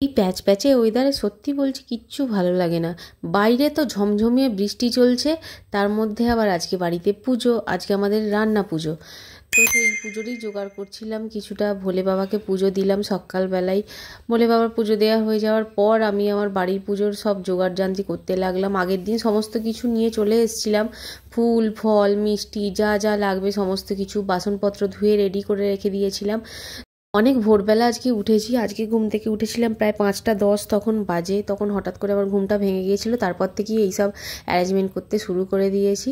এই প্যাচপ্যাচে ওয়েদারে সত্যি বলছি কিচ্ছু ভালো লাগে না। বাইরে তো ঝমঝমিয়ে বৃষ্টি চলছে, তার মধ্যে আবার আজকে বাড়িতে পুজো, আজকে আমাদের রান্না পুজো। তো সেই পুজোরই জোগাড় করছিলাম কিছুটা। ভোলে বাবাকে পুজো দিলাম সকালবেলায়। ভোলে বাবার পুজো দেওয়া হয়ে যাওয়ার পর আমি আমার বাড়ির পুজোর সব জোগাড় জান্তি করতে লাগলাম। আগের দিন সমস্ত কিছু নিয়ে চলে এসেছিলাম, ফুল ফল মিষ্টি যা যা লাগবে সমস্ত কিছু, বাসনপত্র ধুয়ে রেডি করে রেখে দিয়েছিলাম। অনেক ভোরবেলা আজকে উঠেছি। আজকে ঘুম থেকে উঠেছিলাম প্রায় 5টা 10 তখন বাজে। তখন হঠাৎ করে আমার ঘুমটা ভেঙে গিয়েছিল, তারপর থেকেই এইসব অ্যারেঞ্জমেন্ট করতে শুরু করে দিয়েছি।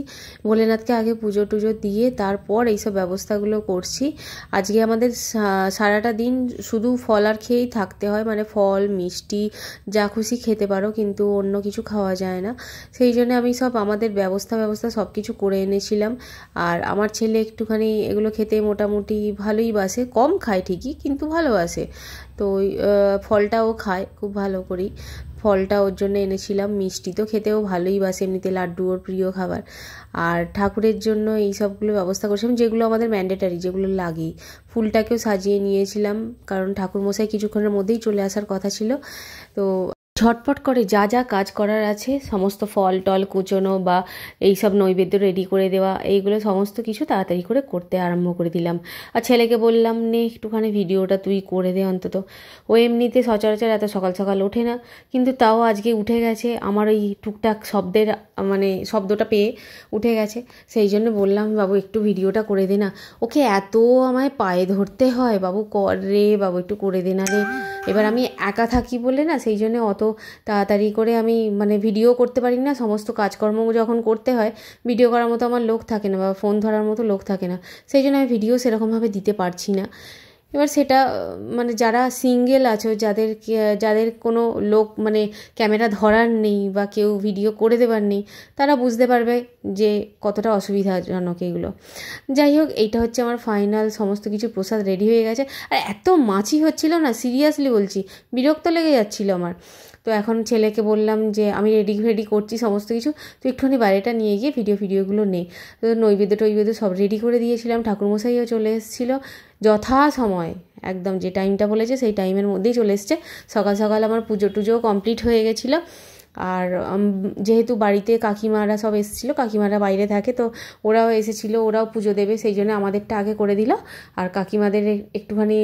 ভোলেনাথকে আগে পুজো টুজো দিয়ে তারপর এইসব ব্যবস্থাগুলো করছি। আজকে আমাদের সারাটা দিন শুধু ফল আর খেয়েই থাকতে হয়, মানে ফল মিষ্টি যা খুশি খেতে পারো, কিন্তু অন্য কিছু খাওয়া যায় না। সেই জন্য আমি সব আমাদের ব্যবস্থা সব কিছু করে এনেছিলাম। আর আমার ছেলে একটুখানি এগুলো খেতে মোটামুটি ভালোই বাসে, কম খায় ঠিকই কিন্তু ভালোবাসে। তো ওই ফলটাও খায় খুব ভালো করেই। ফলটা ওর জন্য এনেছিলাম। মিষ্টি তো খেতেও ভালোই বাসে, এমনিতে লাড্ডু ওর প্রিয় খাবার। আর ঠাকুরের জন্য এই সবগুলো ব্যবস্থা করেছিলাম, যেগুলো আমাদের ম্যান্ডেটারি, যেগুলো লাগেই। ফুলটাকেও সাজিয়ে নিয়েছিলাম, কারণ ঠাকুরমশাই কিছুক্ষণের মধ্যেই চলে আসার কথা ছিল। তো ঝটপট করে যা যা কাজ করার আছে সমস্ত ফল টল কুচোনো বা এইসব নৈবেদ্য রেডি করে দেওয়া, এইগুলো সমস্ত কিছু তাড়াতাড়ি করে করতে আরম্ভ করে দিলাম। আর ছেলেকে বললাম, নে একটুখানি ভিডিওটা তুই করে দে অন্তত। ও এমনিতে সচরাচর এত সকাল সকাল ওঠে না, কিন্তু তাও আজকে উঠে গেছে। আমার ওই টুকটাক শব্দের মানে শব্দটা পেয়ে উঠে গেছে। সেই জন্য বললাম, বাবু একটু ভিডিওটা করে দে না। ওকে এত আমায় পায়ে ধরতে হয়, বাবু কর রে, বাবু একটু করে দে না রে। এবার আমি একা থাকি বলে না, সেই জন্য অত তাড়াতাড়ি করে আমি মানে ভিডিও করতে পারি না। সমস্ত কাজকর্ম যখন করতে হয়, ভিডিও করার মতো আমার লোক থাকে না বা ফোন ধরার মতো লোক থাকে না, সেই জন্য আমি ভিডিও সেরকমভাবে দিতে পারছি না। এবার সেটা মানে যারা সিঙ্গেল আছো, যাদের কোনো লোক মানে ক্যামেরা ধরার নেই বা কেউ ভিডিও করে দেবার নেই, তারা বুঝতে পারবে যে কতটা অসুবিধাজনক এগুলো। যাই হোক, এইটা হচ্ছে আমার ফাইনাল। সমস্ত কিছু প্রসাদ রেডি হয়ে গেছে। আর এত মাছি হচ্ছিল না, সিরিয়াসলি বলছি, বিরক্ত লেগে যাচ্ছিল আমার। তো এখন ছেলেকে বললাম যে আমি রেডি করছি সমস্ত কিছু, তুই একটুখানি বাইরেটা নিয়ে গিয়ে ভিডিওগুলো নে। তো নৈবেদ্য সব রেডি করে দিয়েছিলাম। ঠাকুরমশাইও চলে এসেছিলো যথাসময়, একদম যে টাইমটা বলেছে সেই টাইমের মধ্যেই চলে এসছে। সকাল সকাল আমার পুজো টুজোও কমপ্লিট হয়ে গেছিলো। আর যেহেতু বাড়িতে কাকিমারা সব এসেছিলো, কাকিমারা বাইরে থাকে, তো ওরাও এসেছিলো, ওরাও পুজো দেবে, সেই জন্য আমাদেরটা আগে করে দিল। আর কাকিমাদের একটুখানি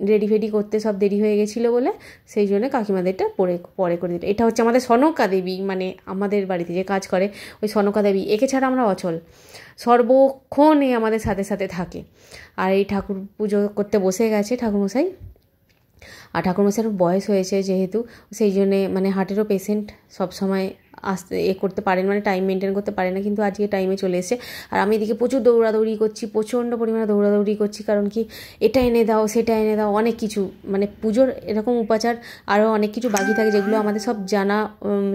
রেডি করতে সব দেরি হয়ে গেছিলো বলে সেই জন্য কাকিমাদেরটা পরে করে দিল। এটা হচ্ছে আমাদের সনকা দেবী, মানে আমাদের বাড়িতে যে কাজ করে ওই সনকা দেবী, একে ছাড়া আমরা অচল, সর্বক্ষণ এ আমাদের সাথে সাথে থাকে। আর এই ঠাকুর পুজো করতে বসে গেছে ঠাকুরমশাই। আর ঠাকুরমশাইয়ের বয়স হয়েছে যেহেতু, সেই জন্যে মানে হার্টেরও পেশেন্ট, সবসময় আসতে করতে পারেন, মানে টাইম মেনটেন করতে পারে না, কিন্তু আজকে টাইমে চলে এসেছে। আর আমি এদিকে প্রচুর দৌড়াদৌড়ি করছি, প্রচণ্ড পরিমাণে দৌড়াদৌড়ি করছি, কারণ কি এটা এনে দাও সেটা এনে দাও, অনেক কিছু, মানে পুজোর এরকম উপাচার আরও অনেক কিছু বাকি থাকে, যেগুলো আমাদের সব জানা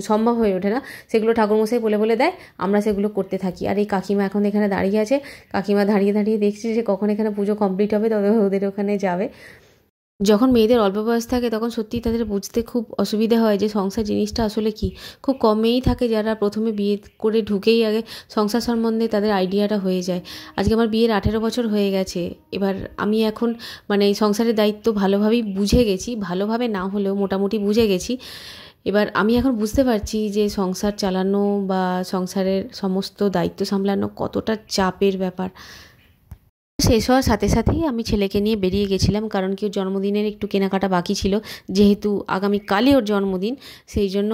সম্ভব হয়ে ওঠে না, সেগুলো ঠাকুরমশাই বলে দেয়, আমরা সেগুলো করতে থাকি। আর এই কাকিমা এখন এখানে দাঁড়িয়ে আছে, কাকিমা দাঁড়িয়ে দেখছি যে কখন এখানে পুজো কমপ্লিট হবে, তবে ওদের ওখানে যাবে। যখন মেয়েদের অল্প বয়স থাকে তখন সত্যিই তাদের বুঝতে খুব অসুবিধা হয় যে সংসার জিনিসটা আসলে কি। খুব কম মেয়েই থাকে যারা প্রথমে বিয়ে করে ঢুকেই আগে সংসার সম্বন্ধে তাদের আইডিয়াটা হয়ে যায়। আজকে আমার বিয়ের 18 বছর হয়ে গেছে। এবার আমি এখন মানে এই সংসারের দায়িত্ব ভালোভাবেই বুঝে গেছি, ভালোভাবে না হলেও মোটামুটি বুঝে গেছি। এবার আমি এখন বুঝতে পারছি যে সংসার চালানো বা সংসারের সমস্ত দায়িত্ব সামলানো কতটা চাপের ব্যাপার। শেষ হওয়ার সাথে সাথেই আমি ছেলেকে নিয়ে বেরিয়ে গেছিলাম, কারণ কি ওর জন্মদিনের একটু কেনাকাটা বাকি ছিল, যেহেতু আগামীকালই ওর জন্মদিন, সেই জন্য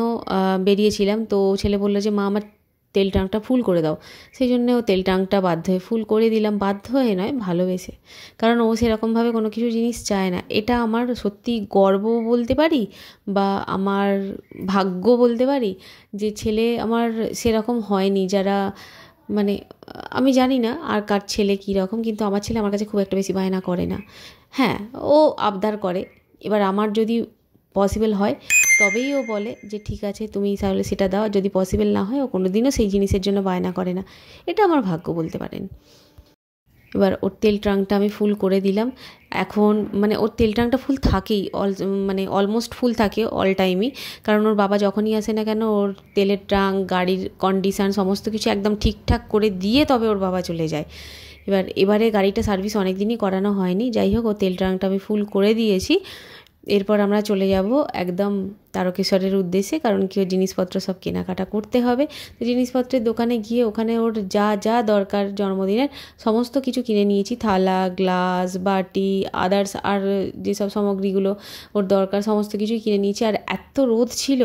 বেরিয়েছিলাম। তো ছেলে বললো যে মা আমার তেল ট্যাঙ্কটা ফুল করে দাও। সেই জন্য ও তেল ট্যাঙ্কটা বাধ্য হয়ে ফুল করে দিলাম, বাধ্য হয়ে নয়, ভালোবেসে, কারণ ও সেরকমভাবে কোনো কিছু জিনিস চায় না। এটা আমার সত্যি গর্ব বলতে পারি বা আমার ভাগ্য বলতে পারি যে ছেলে আমার সেরকম হয়নি, যারা মানে আমি জানি না আর কার ছেলে কী রকম, কিন্তু আমার ছেলে আমার কাছে খুব একটা বেশি বায়না করে না। হ্যাঁ, ও আবদার করে, এবার আমার যদি পসিবল হয় তবেই ও বলে যে ঠিক আছে তুমি তাহলে সেটা দাও, যদি পসিবল না হয় ও কোনো দিনও সেই জিনিসের জন্য বায়না করে না। এটা আমার ভাগ্য বলতে পারেন। এবার ওর তেল ট্রাঙ্কটা আমি ফুল করে দিলাম। এখন মানে ওর তেল ট্রাঙ্কটা ফুল থাকেই, মানে অলমোস্ট ফুল থাকে অল টাইমই, কারণ ওর বাবা যখনই আসে না কেন ওর তেলের ট্রাঙ্ক, গাড়ির কন্ডিশান সমস্ত কিছু একদম ঠিকঠাক করে দিয়ে তবে ওর বাবা চলে যায়। এবারে গাড়িটা সার্ভিস অনেক দিনই করানো হয়নি, যাই হোক ও তেল ট্রাঙ্কটা আমি ফুল করে দিয়েছি। এরপর আমরা চলে যাব একদম তারকেশ্বরের উদ্দেশ্যে, কারণ কি ওর জিনিসপত্র সব কেনাকাটা করতে হবে। তো জিনিসপত্রের দোকানে গিয়ে ওখানে ওর যা যা দরকার জন্মদিনের সমস্ত কিছু কিনে নিয়েছি, থালা, গ্লাস, বাটি, আদার্স আর যেসব সামগ্রীগুলো ওর দরকার সমস্ত কিছুই কিনে নিয়েছি। আর এত রোদ ছিল,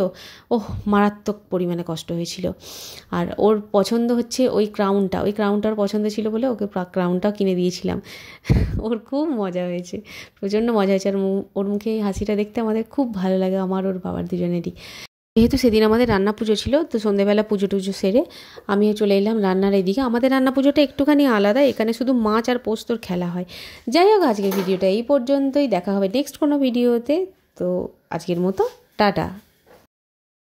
মারাত্মক পরিমাণে কষ্ট হয়েছিল। আর ওর পছন্দ হচ্ছে ওই ক্রাউনটা ওর পছন্দ ছিল বলে ওকে ক্রাউনটাও কিনে দিয়েছিলাম। ওর খুব মজা হয়েছে, প্রচণ্ড মজা হয়েছে। আর ওর মুখে হাসিটা দেখতে আমাদের খুব ভালো লাগে, আমার ওর বাবার দুজনেরই। যেহেতু সেদিন আমাদের রান্না পুজো ছিল, তো সন্ধ্যেবেলা পুজো টুজো সেরে আমিও চলে এলাম রান্নার এদিকে। আমাদের রান্না পুজোটা একটুখানি আলাদা, এখানে শুধু মাছ আর পোস্তর খেলা হয়। যাই হোক, আজকের ভিডিওটা এই পর্যন্তই, দেখা হবে নেক্সট কোনো ভিডিওতে। তো আজকের মতো টাটা।